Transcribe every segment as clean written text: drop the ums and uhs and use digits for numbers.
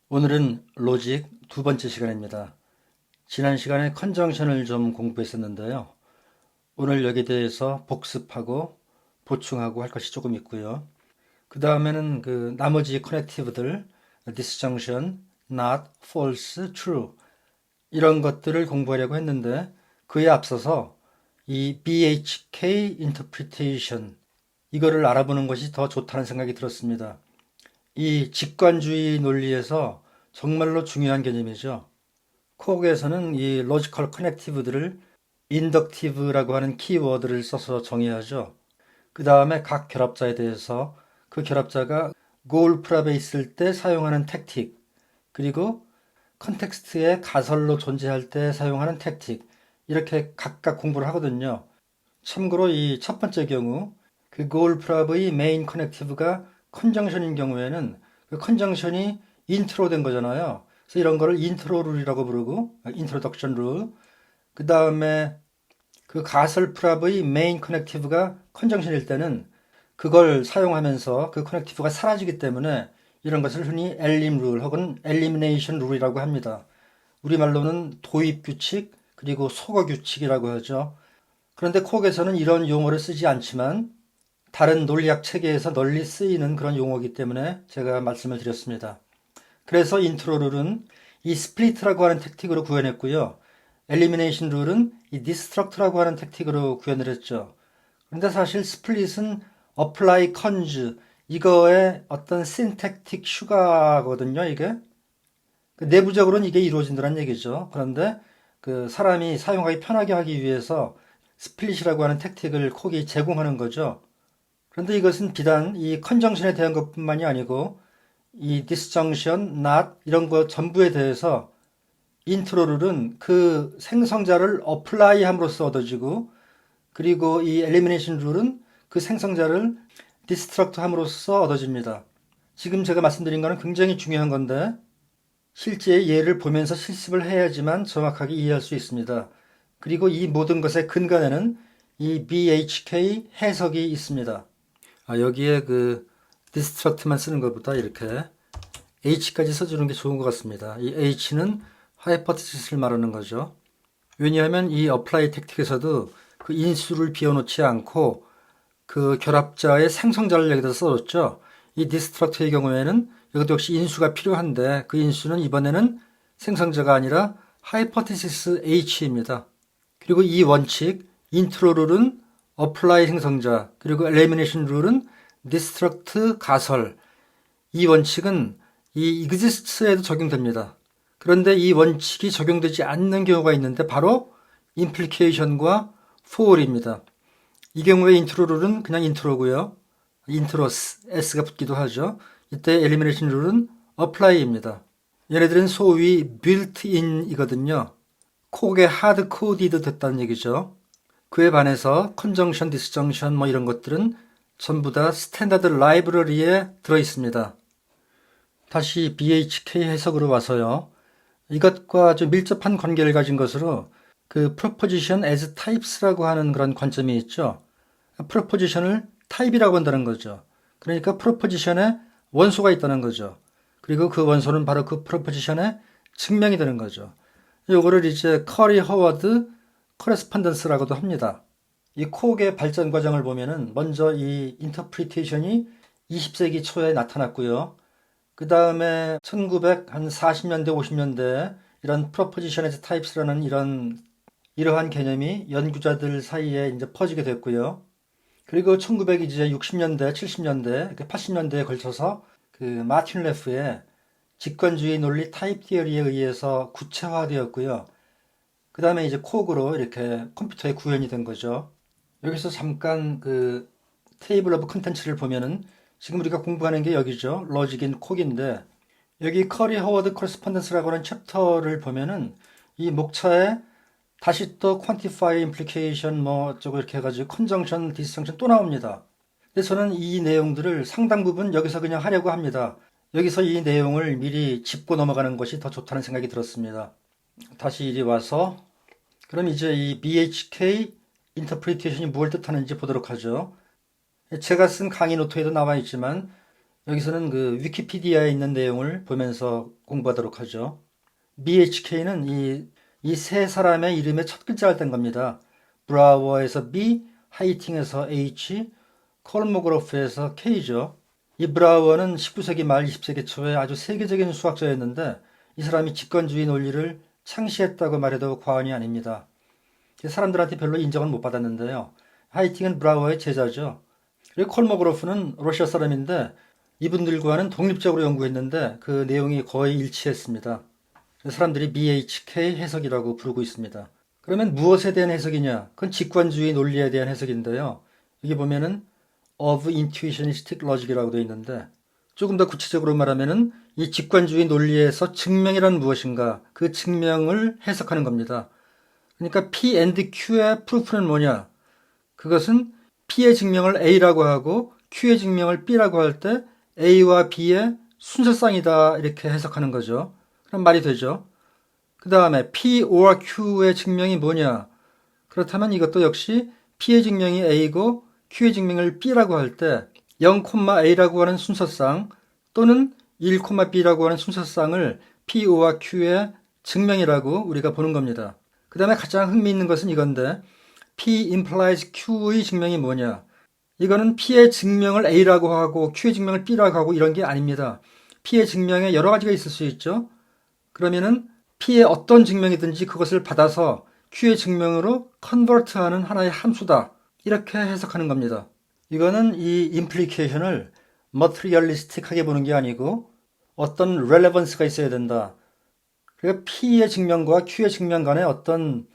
오늘은 로직 두 번째 시간입니다. 지난 시간에 컨정션을 좀 공부했었는데요. 오늘 여기에 대해서 복습하고 보충하고 할 것이 조금 있고요. 그 다음에는 그 나머지 커넥티브들, disjunction, not, false, true 이런 것들을 공부하려고 했는데 그에 앞서서 이 BHK interpretation 이거를 알아보는 것이 더 좋다는 생각이 들었습니다. 이 직관주의 논리에서 정말로 중요한 개념이죠. 코어에서는 이 로지컬 커넥티브들을 인덕티브라고 하는 키워드를 써서 정의하죠. 그 다음에 각 결합자에 대해서 그 결합자가 goal 프랍에 있을 때 사용하는 택틱, 그리고 컨텍스트의 가설로 존재할 때 사용하는 택틱, 이렇게 각각 공부를 하거든요. 참고로 이 첫 번째 경우, 그 goal 프랍의 메인 커넥티브가 컨정션인 경우에는 그 컨정션이 인트로 된 거잖아요. 그래서 이런 거를 인트로 룰이라고 부르고, 인트로덕션 룰. 그 다음에 그 가설 프랍의 메인 커넥티브가 컨정션일 때는 그걸 사용하면서 그 커넥티브가 사라지기 때문에 이런 것을 흔히 엘림 룰 혹은 엘리미네이션 룰이라고 합니다. 우리말로는 도입 규칙 그리고 소거 규칙이라고 하죠. 그런데 콕에서는 이런 용어를 쓰지 않지만 다른 논리학 체계에서 널리 쓰이는 그런 용어이기 때문에 제가 말씀을 드렸습니다. 그래서 인트로 룰은 이 스플리트라고 하는 택틱으로 구현했고요. 엘리미네이션 룰은 이 디스트럭트라고 하는 택틱으로 구현을 했죠. 그런데 사실 스플릿은 apply cons 이거의 어떤 synthetic 슈가거든요, 이게. 내부적으로는 이게 이루어진다는 얘기죠. 그런데 그 사람이 사용하기 편하게 하기 위해서 스플릿이라고 하는 택틱을 콕이 제공하는 거죠. 그런데 이것은 비단 이 컨정션에 대한 것뿐만이 아니고 이 disjunction, not 이런 것 전부에 대해서 인트로룰은 그 생성자를 apply 함으로써 얻어지고 그리고 이 elimination 룰은 그 생성자를 디스트럭트 함으로써 얻어집니다. 지금 제가 말씀드린 거는 굉장히 중요한 건데 실제 예를 보면서 실습을 해야지만 정확하게 이해할 수 있습니다. 그리고 이 모든 것의 근간에는 이 BHK 해석이 있습니다. 여기에 그 디스트럭트만 쓰는 것보다 이렇게 H까지 써주는 게 좋은 것 같습니다. 이 H는 하이퍼티시스를 말하는 거죠. 왜냐하면 이 어플라이 택틱에서도 그 인수를 비워놓지 않고 그 결합자의 생성자를 여기다 써줬죠. 이 디스트럭트의 경우에는 여기도 역시 인수가 필요한데 그 인수는 이번에는 생성자가 아니라 하이퍼티시스 H입니다. 그리고 이 원칙 인트로 룰은 어플라이 생성자 그리고 엘리미네이션 룰은 디스트럭트 가설 이 원칙은 이 exists에도 적용됩니다. 그런데 이 원칙이 적용되지 않는 경우가 있는데 바로 implication과 for입니다. 이 경우에 인트로 룰은 그냥 인트로고요. 인트로 s가 붙기도 하죠. 이때 elimination 룰은 apply입니다. 얘네들은 소위 built-in이거든요. 콕에 hard coded 됐다는 얘기죠. 그에 반해서 conjunction, disjunction 뭐 이런 것들은 전부 다 스탠다드 라이브러리에 들어있습니다. 다시 BHK 해석으로 와서요. 이것과 좀 밀접한 관계를 가진 것으로 그 proposition as types라고 하는 그런 관점이 있죠. proposition을 타입이라고 한다는 거죠. 그러니까 proposition에 원소가 있다는 거죠. 그리고 그 원소는 바로 그 proposition의 증명이 되는 거죠. 요거를 이제 커리 허워드 커레스펀던스라고도 합니다. 이 콕의 발전 과정을 보면은 먼저 이 인터프리테이션이 20세기 초에 나타났고요. 그 다음에 1940년대, 50년대 이런 proposition as types라는 이러한 개념이 연구자들 사이에 이제 퍼지게 됐고요. 그리고 1960년대, 70년대, 80년대에 걸쳐서 그 마틴 레프의 직관주의 논리 타입 티어리에 의해서 구체화되었고요. 그 다음에 이제 콕으로 이렇게 컴퓨터에 구현이 된 거죠. 여기서 잠깐 그 테이블 오브 컨텐츠를 보면은 지금 우리가 공부하는 게 여기죠. 로직인 콕인데 여기 커리 허워드 코레스폰던스라고 하는 챕터를 보면은 이 목차에 다시 또 quantify implication 뭐 어쩌고 이렇게 해가지고 conjunction, disjunction 또 나옵니다. 근데 저는 이 내용들을 상당 부분 여기서 그냥 하려고 합니다. 여기서 이 내용을 미리 짚고 넘어가는 것이 더 좋다는 생각이 들었습니다. 다시 이리 와서 그럼 이제 이 BHK 인터프리테이션이 무엇을 뜻하는지 보도록 하죠. 제가 쓴 강의 노트에도 나와 있지만 여기서는 그 위키피디아에 있는 내용을 보면서 공부하도록 하죠. BHK는 이 세 사람의 이름의 첫 글자를 뗀 겁니다. 브라워에서 B, 하이팅에서 H, 콜모그로프에서 K죠. 이 브라워는 19세기 말 20세기 초에 아주 세계적인 수학자였는데 이 사람이 직관주의 논리를 창시했다고 말해도 과언이 아닙니다. 사람들한테 별로 인정은 못 받았는데요. 하이팅은 브라워의 제자죠. 그리고 콜모그로프는 러시아 사람인데 이분들과는 독립적으로 연구했는데 그 내용이 거의 일치했습니다. 사람들이 BHK 해석이라고 부르고 있습니다. 그러면 무엇에 대한 해석이냐? 그건 직관주의 논리에 대한 해석인데요. 여기 보면은 of intuitionistic logic이라고 되어 있는데 조금 더 구체적으로 말하면은 이 직관주의 논리에서 증명이란 무엇인가? 그 증명을 해석하는 겁니다. 그러니까 P and Q의 프루프는 뭐냐? 그것은 P의 증명을 A라고 하고 Q의 증명을 B라고 할 때 A와 B의 순서쌍이다 이렇게 해석하는 거죠. 그럼 말이 되죠. 그 다음에 P or Q의 증명이 뭐냐? 그렇다면 이것도 역시 P의 증명이 A고 Q의 증명을 B라고 할 때 0,A라고 하는 순서쌍 또는 1,B라고 하는 순서쌍을 P or Q의 증명이라고 우리가 보는 겁니다. 그 다음에 가장 흥미있는 것은 이건데 P implies Q의 증명이 뭐냐? 이거는 P의 증명을 A라고 하고 Q의 증명을 B라고 하고 이런 게 아닙니다. P의 증명에 여러 가지가 있을 수 있죠. 그러면은 P의 어떤 증명이든지 그것을 받아서 Q의 증명으로 컨버트하는 하나의 함수다. 이렇게 해석하는 겁니다. 이거는 이 임플리케이션을 머트리얼리스틱하게 보는 게 아니고 어떤 렐레번스가 있어야 된다. 그러니까 P의 증명과 Q의 증명 간에 어떤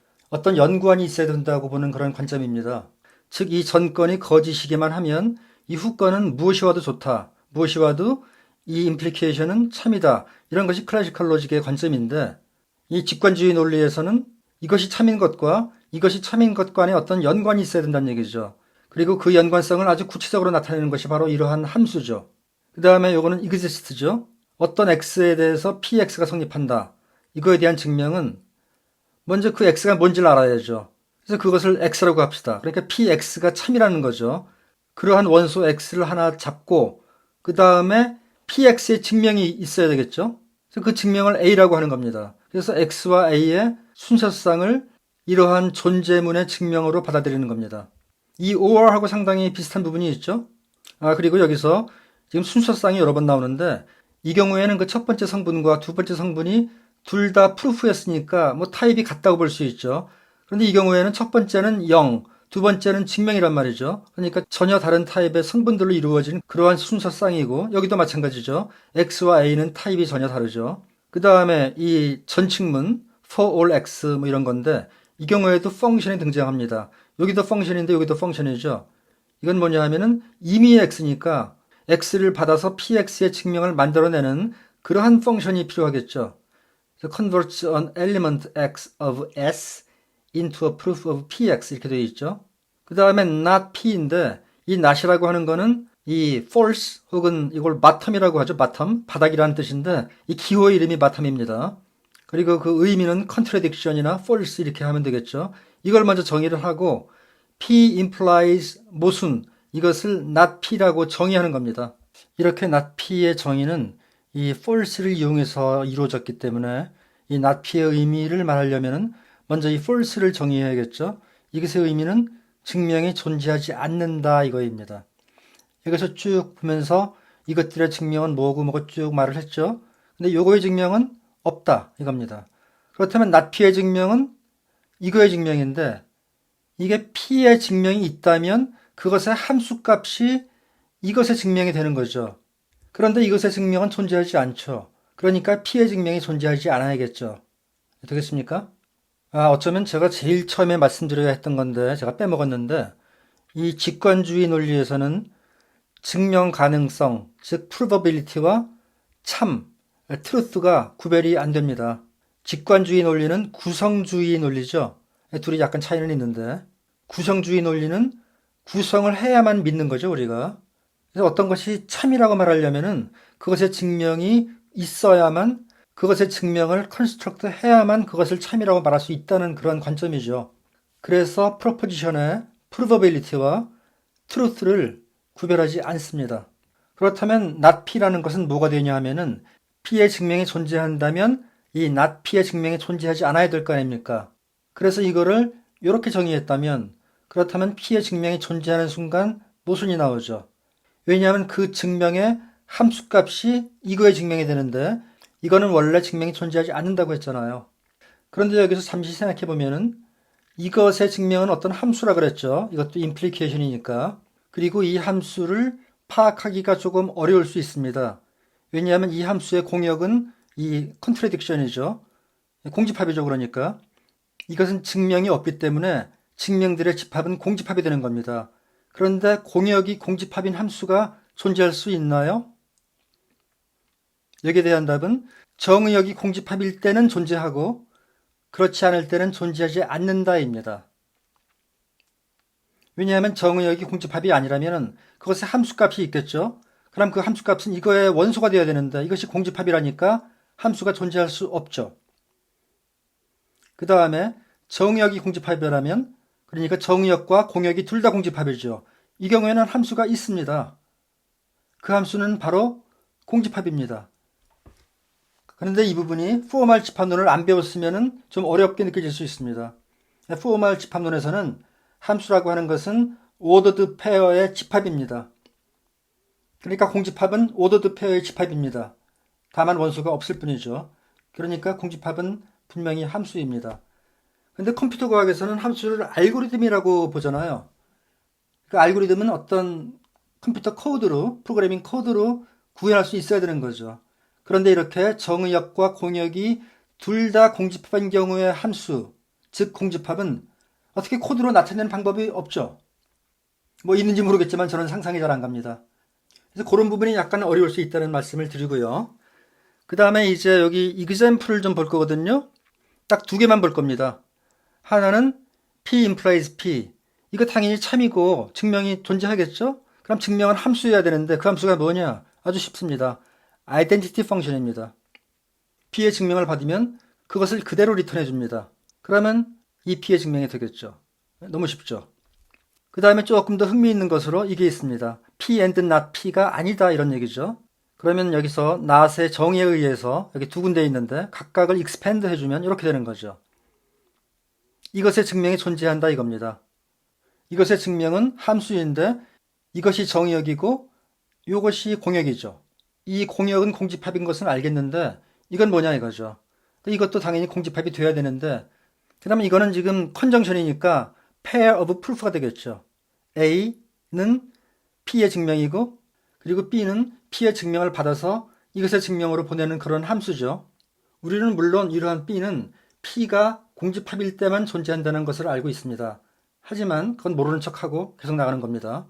연관이 있어야 된다고 보는 그런 관점입니다. 즉, 이 전건이 거짓이기만 하면 이 후건은 무엇이 와도 좋다. 무엇이 와도 이 임플리케이션은 참이다. 이런 것이 클래시컬 로직의 관점인데 이 직관주의 논리에서는 이것이 참인 것과 이것이 참인 것 간에 어떤 연관이 있어야 된다는 얘기죠. 그리고 그 연관성을 아주 구체적으로 나타내는 것이 바로 이러한 함수죠. 그 다음에 요거는 exist죠. 어떤 x에 대해서 px가 성립한다. 이거에 대한 증명은 먼저 그 x가 뭔지를 알아야죠. 그래서 그것을 x라고 합시다. 그러니까 px가 참이라는 거죠. 그러한 원소 x를 하나 잡고 그 다음에 px의 증명이 있어야 되겠죠. 그래서 그 증명을 a라고 하는 겁니다. 그래서 x와 a의 순서쌍을 이러한 존재문의 증명으로 받아들이는 겁니다. 이 or하고 상당히 비슷한 부분이 있죠. 그리고 여기서 지금 순서쌍이 여러 번 나오는데 이 경우에는 그 첫 번째 성분과 두 번째 성분이 둘 다 프루프였으니까 뭐 타입이 같다고 볼 수 있죠. 그런데 이 경우에는 첫 번째는 0, 두 번째는 증명이란 말이죠. 그러니까 전혀 다른 타입의 성분들로 이루어진 그러한 순서쌍이고 여기도 마찬가지죠. X와 A는 타입이 전혀 다르죠. 그 다음에 이 전칙문 for all X 뭐 이런 건데 이 경우에도 펑션이 등장합니다. 여기도 펑션인데 여기도 펑션이죠. 이건 뭐냐 하면은 이미 X니까 X를 받아서 PX의 증명을 만들어내는 그러한 펑션이 필요하겠죠. converts an element X of S into a proof of PX 이렇게 되어 있죠. 그 다음에 not P인데 이 not이라고 하는 거는 이 false 혹은 이걸 bottom이라고 하죠. bottom, 바닥이라는 뜻인데 이 기호의 이름이 bottom입니다. 그리고 그 의미는 contradiction이나 false 이렇게 하면 되겠죠. 이걸 먼저 정의를 하고 P implies 모순 이것을 not P라고 정의하는 겁니다. 이렇게 not P의 정의는 이 false를 이용해서 이루어졌기 때문에 이 not P의 의미를 말하려면 먼저 이 false를 정의해야겠죠. 이것의 의미는 증명이 존재하지 않는다 이거입니다. 여기서 쭉 보면서 이것들의 증명은 뭐고 쭉 말을 했죠. 근데 요거의 증명은 없다 이겁니다. 그렇다면 not P의 증명은 이거의 증명인데 이게 P의 증명이 있다면 그것의 함수값이 이것의 증명이 되는 거죠. 그런데 이것의 증명은 존재하지 않죠. 그러니까 P의 증명이 존재하지 않아야겠죠. 되겠습니까? 어쩌면 제가 제일 처음에 말씀드려야 했던 건데 제가 빼먹었는데 이 직관주의 논리에서는 증명 가능성, 즉 provability와 참, truth가 구별이 안 됩니다. 직관주의 논리는 구성주의 논리죠. 둘이 약간 차이는 있는데 구성주의 논리는 구성을 해야만 믿는 거죠, 우리가. 그래서 어떤 것이 참이라고 말하려면은 그것의 증명이 있어야만 그것의 증명을 컨스트럭트 해야만 그것을 참이라고 말할 수 있다는 그런 관점이죠. 그래서 프로포지션의 provability와 truth를 구별하지 않습니다. 그렇다면 not p라는 것은 뭐가 되냐 하면은 p의 증명이 존재한다면 이 not p의 증명이 존재하지 않아야 될 거 아닙니까? 그래서 이거를 이렇게 정의했다면 그렇다면 p의 증명이 존재하는 순간 모순이 나오죠. 왜냐하면 그 증명의 함수값이 이거의 증명이 되는데 이거는 원래 증명이 존재하지 않는다고 했잖아요. 그런데 여기서 잠시 생각해 보면은 이것의 증명은 어떤 함수라 그랬죠. 이것도 임플리케이션이니까. 그리고 이 함수를 파악하기가 조금 어려울 수 있습니다. 왜냐하면 이 함수의 공역은 이 컨트래딕션이죠. 공집합이죠. 그러니까 이것은 증명이 없기 때문에 증명들의 집합은 공집합이 되는 겁니다. 그런데 공역이 공집합인 함수가 존재할 수 있나요? 여기에 대한 답은 정의역이 공집합일 때는 존재하고 그렇지 않을 때는 존재하지 않는다입니다. 왜냐하면 정의역이 공집합이 아니라면 그것에 함수값이 있겠죠. 그럼 그 함수값은 이거의 원소가 되어야 되는데 이것이 공집합이라니까 함수가 존재할 수 없죠. 그 다음에 정의역이 공집합이라면 그러니까 정의역과 공역이 둘 다 공집합이죠. 이 경우에는 함수가 있습니다. 그 함수는 바로 공집합입니다. 그런데 이 부분이 포멀 집합론을 안 배웠으면 좀 어렵게 느껴질 수 있습니다. 포멀 집합론에서는 함수라고 하는 것은 오더드 페어의 집합입니다. 그러니까 공집합은 오더드 페어의 집합입니다. 다만 원소가 없을 뿐이죠. 그러니까 공집합은 분명히 함수입니다. 그런데 컴퓨터 과학에서는 함수를 알고리즘이라고 보잖아요. 그 알고리즘은 어떤 컴퓨터 코드로, 프로그래밍 코드로 구현할 수 있어야 되는 거죠. 그런데 이렇게 정의역과 공역이 둘 다 공집합인 경우의 함수, 즉 공집합은 어떻게 코드로 나타내는 방법이 없죠. 뭐 있는지 모르겠지만 저는 상상이 잘 안 갑니다. 그래서 그런 부분이 약간 어려울 수 있다는 말씀을 드리고요. 그 다음에 이제 여기 example를 좀 볼 거거든요. 딱 두 개만 볼 겁니다. 하나는 P implies P. 이거 당연히 참이고 증명이 존재하겠죠? 그럼 증명은 함수여야 되는데 그 함수가 뭐냐? 아주 쉽습니다. identity function입니다. P의 증명을 받으면 그것을 그대로 리턴해 줍니다. 그러면 이 P의 증명이 되겠죠. 너무 쉽죠. 그 다음에 조금 더 흥미있는 것으로 이게 있습니다. P and not P가 아니다 이런 얘기죠. 그러면 여기서 not의 정의에 의해서 여기 두 군데 있는데 각각을 expand 해주면 이렇게 되는 거죠. 이것의 증명이 존재한다 이겁니다. 이것의 증명은 함수인데 이것이 정의역이고 이것이 공역이죠. 이 공역은 공집합인 것은 알겠는데 이건 뭐냐 이거죠. 이것도 당연히 공집합이 돼야 되는데 그러면 이거는 지금 컨정션이니까 pair of proof가 되겠죠. A는 P의 증명이고 그리고 B는 P의 증명을 받아서 이것의 증명으로 보내는 그런 함수죠. 우리는 물론 이러한 B는 P가 공집합일 때만 존재한다는 것을 알고 있습니다. 하지만 그건 모르는 척하고 계속 나가는 겁니다.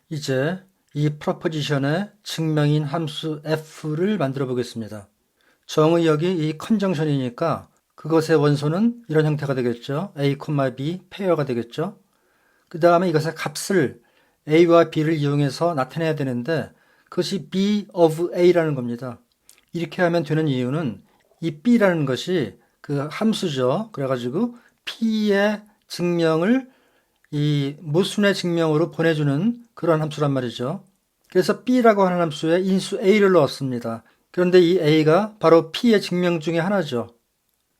이제 이 프로포지션의 증명인 함수 f를 만들어 보겠습니다. 정의역이 이 컨정션이니까 그것의 원소는 이런 형태가 되겠죠. a, b 페어가 되겠죠. 그 다음에 이것의 값을 a와 b를 이용해서 나타내야 되는데 그것이 b of a라는 겁니다. 이렇게 하면 되는 이유는 이 b라는 것이 그 함수죠. 그래가지고 p의 증명을 이 모순의 증명으로 보내주는 그런 함수란 말이죠. 그래서 b라고 하는 함수에 인수 a를 넣었습니다. 그런데 이 a가 바로 p의 증명 중에 하나죠.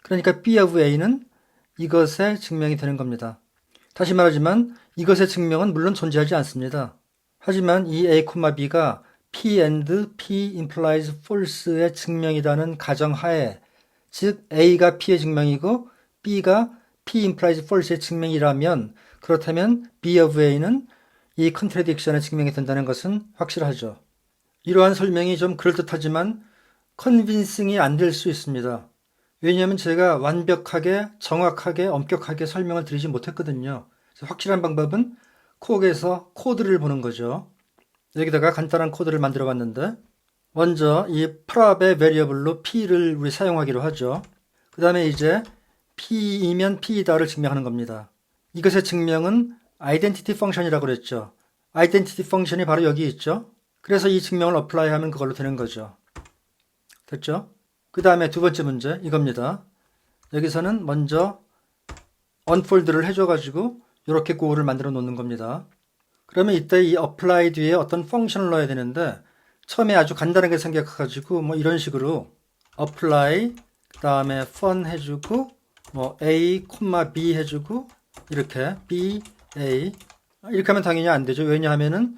그러니까 b of a는 이것의 증명이 되는 겁니다. 다시 말하지만 이것의 증명은 물론 존재하지 않습니다. 하지만 이 a, b가 p and p implies false의 증명이라는 가정하에 즉 a가 p의 증명이고 b가 p implies false의 증명이라면 그렇다면 b of a는 이 컨트래딕션의 증명이 된다는 것은 확실하죠. 이러한 설명이 좀 그럴듯하지만 컨빈싱이 안 될 수 있습니다. 왜냐하면 제가 완벽하게, 정확하게, 엄격하게 설명을 드리지 못했거든요. 그래서 확실한 방법은 콕에서 코드를 보는 거죠. 여기다가 간단한 코드를 만들어 봤는데 먼저 이 prop의 variable로 p를 우리 사용하기로 하죠. 그 다음에 이제 p이면 p이다를 증명하는 겁니다. 이것의 증명은 identity function이라고 그랬죠. identity function이 바로 여기 있죠. 그래서 이 증명을 apply하면 그걸로 되는 거죠. 됐죠? 그 다음에 두 번째 문제 이겁니다. 여기서는 먼저 unfold를 해줘가지고 이렇게 고어를 만들어 놓는 겁니다. 그러면 이때 이 apply 뒤에 어떤 펑션을 넣어야 되는데 처음에 아주 간단하게 생각해가지고 뭐 이런 식으로 apply 그 다음에 fun 해주고 뭐 a, b 해주고 이렇게 b, a 이렇게 하면 당연히 안 되죠. 왜냐하면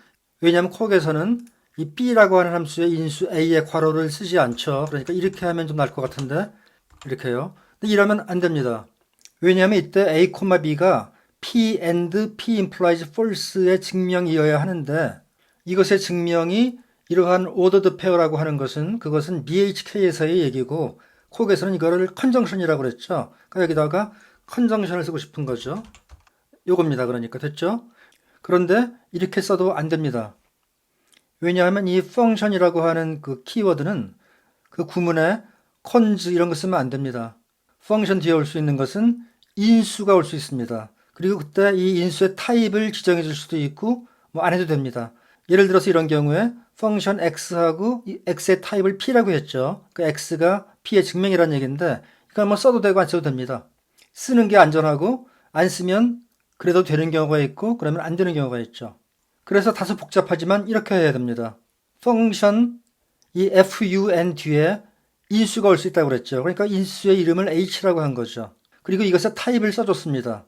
콕에서는 이 b라고 하는 함수에 인수 a의 괄호를 쓰지 않죠. 그러니까 이렇게 하면 좀 나을 것 같은데 이렇게요. 근데 이러면 안 됩니다. 왜냐하면 이때 a, b가 p and p implies false의 증명이어야 하는데 이것의 증명이 이러한 ordered pair라고 하는 것은 그것은 BHK에서의 얘기고 콕에서는 이거를 컨정션이라고 그랬죠. 그러니까 여기다가 컨정션을 쓰고 싶은 거죠. 요겁니다. 그러니까 됐죠? 그런데 이렇게 써도 안 됩니다. 왜냐하면 이 function이라고 하는 그 키워드는 그 구문에 cons 이런 거 쓰면 안 됩니다. function 뒤에 올 수 있는 것은 인수가 올 수 있습니다. 그리고 그때 이 인수의 타입을 지정해 줄 수도 있고 뭐 안 해도 됩니다. 예를 들어서 이런 경우에 function x하고 이 x의 타입을 p라고 했죠. 그 x가 p의 증명이라는 얘기인데 이거 뭐 써도 되고 안 써도 됩니다. 쓰는 게 안전하고 안 쓰면 그래도 되는 경우가 있고 그러면 안 되는 경우가 있죠. 그래서 다소 복잡하지만 이렇게 해야 됩니다. function 이 fun 뒤에 인수가 올 수 있다고 그랬죠. 그러니까 인수의 이름을 h라고 한 거죠. 그리고 이것의 타입을 써줬습니다.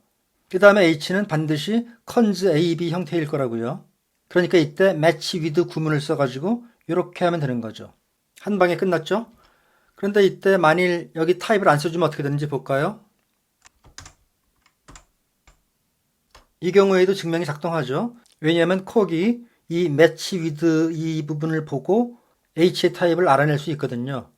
그 다음에 h는 반드시 cons ab 형태일 거라고요. 그러니까 이때 match with 구문을 써가지고 이렇게 하면 되는 거죠. 한 방에 끝났죠? 그런데 이때 만일 여기 타입을 안 써주면 어떻게 되는지 볼까요? 이 경우에도 증명이 작동하죠. 왜냐하면 콕이 이 match with 이 부분을 보고 h의 타입을 알아낼 수 있거든요.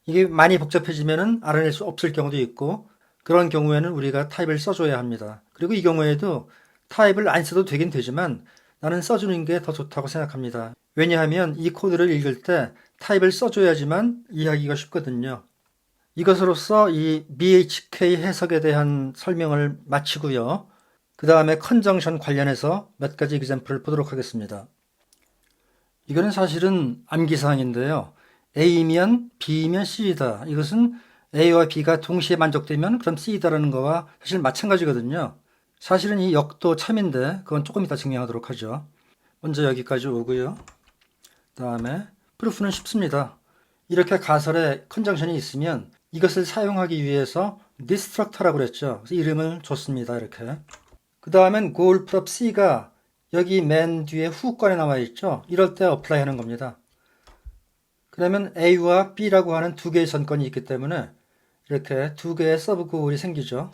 이게 많이 복잡해지면 알아낼 수 없을 경우도 있고 그런 경우에는 우리가 타입을 써줘야 합니다. 그리고 이 경우에도 타입을 안 써도 되긴 되지만 나는 써주는 게 더 좋다고 생각합니다. 왜냐하면 이 코드를 읽을 때 타입을 써줘야지만 이해하기가 쉽거든요. 이것으로써 이 BHK 해석에 대한 설명을 마치고요. 그 다음에 컨정션 관련해서 몇 가지 example을 보도록 하겠습니다. 이거는 사실은 암기사항인데요. A면 B면 C이다. 이것은 A와 B가 동시에 만족되면 그럼 C이다라는 거와 사실 마찬가지거든요. 사실은 이 역도 참인데 그건 조금 이따 증명하도록 하죠. 먼저 여기까지 오고요. 그 다음에 프루프는 쉽습니다. 이렇게 가설에 컨정션이 있으면 이것을 사용하기 위해서 destructor라고 그랬죠. 그래서 이름을 줬습니다. 이렇게. 그 다음엔 goal prop C가 여기 맨 뒤에 후권에 나와 있죠. 이럴 때 apply 하는 겁니다. 그러면 A와 B라고 하는 두 개의 전건이 있기 때문에 이렇게 두 개의 서브 고울이 생기죠.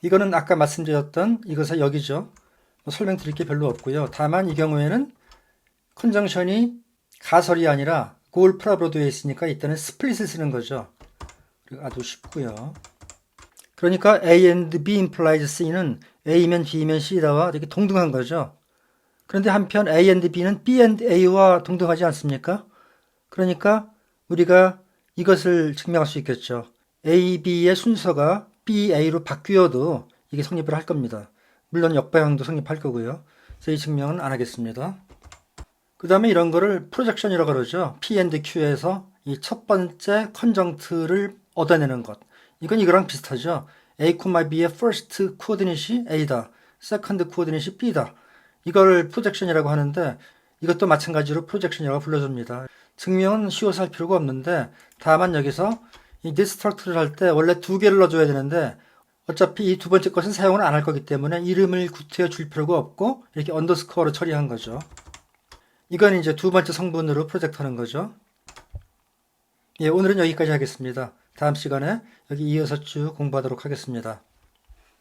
이거는 아까 말씀드렸던 이것의 여기죠. 뭐 설명드릴 게 별로 없고요. 다만 이 경우에는 컨정션이 가설이 아니라 고울 프랍으로 되어 있으니까 이때는 스플릿을 쓰는 거죠. 그리고 아주 쉽고요. 그러니까 A and B implies C는 A면 B면 C다와 되게 동등한 거죠. 그런데 한편 A and B는 B and A와 동등하지 않습니까? 그러니까 우리가 이것을 증명할 수 있겠죠. A, B의 순서가 B, A로 바뀌어도 이게 성립을 할 겁니다. 물론 역방향도 성립할 거고요. 그래서 이 증명은 안 하겠습니다. 그 다음에 이런 거를 프로젝션이라고 그러죠. P and Q에서 이 첫 번째 컨정트를 얻어내는 것. 이건 이거랑 비슷하죠. A, B의 first coordinate이 A다. second coordinate이 B다. 이걸 프로젝션이라고 하는데 이것도 마찬가지로 프로젝션이라고 불러줍니다. 증명은 쉬워서 할 필요가 없는데 다만 여기서 이 destruct를 할 때 원래 두 개를 넣어줘야 되는데 어차피 이 두 번째 것은 사용을 안 할 거기 때문에 이름을 구태여 줄 필요가 없고 이렇게 언더스코어로 처리한 거죠. 이건 이제 두 번째 성분으로 프로젝트 하는 거죠. 예, 오늘은 여기까지 하겠습니다. 다음 시간에 여기 이어서 쭉 공부하도록 하겠습니다.